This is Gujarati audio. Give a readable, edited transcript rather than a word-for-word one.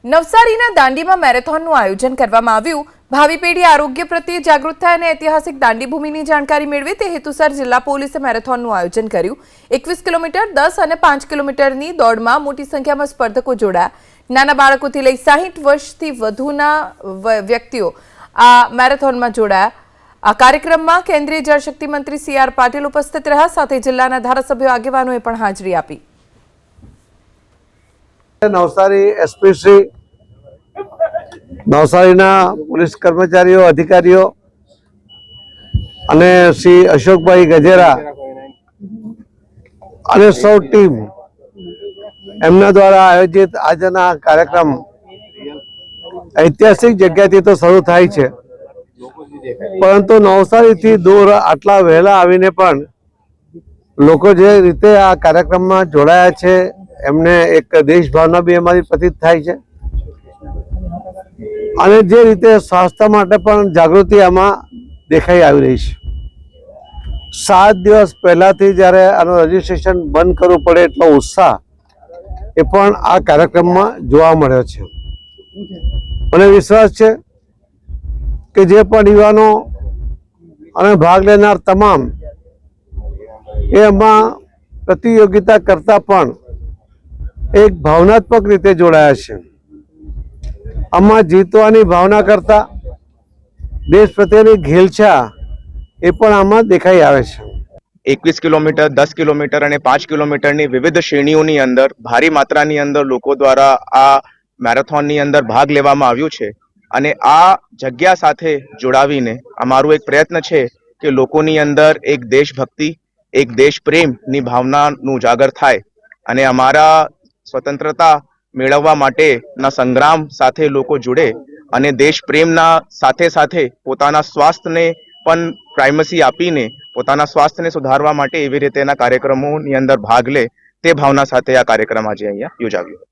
નવસારીના દાંડીમાં મેરેથોનનું આયોજન કરવામાં આવ્યું। ભાવિ પેઢી આરોગ્ય પ્રત્યે જાગૃત થાય અને ઐતિહાસિક દાંડી ભૂમિની જાણકારી મેળવે તે હેતુસર જિલ્લા પોલીસે મેરેથોનનું આયોજન કર્યું। 21 કિલોમીટર, 10 અને 5 કિલોમીટરની દોડમાં મોટી સંખ્યામાં સ્પર્ધકો જોડાયા। નાના બાળકોથી લઈ 60 વર્ષથી વધુના વ્યક્તિઓ આ મેરેથોનમાં જોડાયા। આ કાર્યક્રમમાં કેન્દ્રીય જળશક્તિ મંત્રી CR પાટીલ ઉપસ્થિત રહ્યા, સાથે જિલ્લાના ધારાસભ્યો આગેવાનોએ પણ હાજરી આપી। નવસારી એસપી શ્રી, નવસારીના પોલીસ કર્મચારીઓ, અધિકારીઓ અને શ્રી અશોકભાઈ ગજેરા અને સૌ ટીમ એમના દ્વારા આયોજિત આજના કાર્યક્રમ ઐતિહાસિક જગ્યાથી તો શરૂ થાય છે, પરંતુ નવસારીથી દૂર આટલા વહેલા આવીને પણ લોકો જે રીતે આ કાર્યક્રમમાં જોડાયા છે એમને એક દેશ ભાવના બી અમારી પ્રતીત થાય છે અને જે રીતે સ્વાસ્થ્ય માટે પણ જાગૃતિ આમાં દેખાઈ આવી રહી છે। 7 દિવસ પહેલાથી જ્યારે આનું રજીસ્ટ્રેશન બંધ કરવું પડે એટલો ઉત્સાહ એ પણ આ કાર્યક્રમમાં જોવા મળ્યો છે। મને વિશ્વાસ છે કે જે પણ યુવાનો અને ભાગ લેનાર તમામ એ આમાં પ્રતિયોગિતા કરતા પણ એક ભાવનાત્મક રીતે જોડાયા છે। આમાં જીતવાની ભાવના કરતા દેશ પ્રત્યેની ઘેલછા એ પણ આમાં દેખાઈ આવે છે। 21 કિલોમીટર, 10 કિલોમીટર અને 5 કિલોમીટરની વિવિધ શ્રેણીઓની અંદર ભારી માત્રાની અંદર લોકો દ્વારા આ મેરેથોનની અંદર ભાગ લેવામાં આવ્યું છે અને આ જગ્યા સાથે જોડાવીને અમારું એક પ્રયત્ન છે કે લોકોની અંદર એક દેશભક્તિ, એક દેશ પ્રેમની ભાવનાનું ઉજાગર થાય અને અમારા સ્વતંત્રતા મેળવવા માટેના સંગ્રામ સાથે લોકો જોડે અને દેશ પ્રેમના સાથે સાથે પોતાના સ્વાસ્થ્યને પણ પ્રાઇમસી આપીને પોતાના સ્વાસ્થ્યને સુધારવા માટે એવી રીતેના કાર્યક્રમોની અંદર ભાગ લે તે ભાવના સાથે આ કાર્યક્રમ આજે અહીંયા યોજાવ્યો।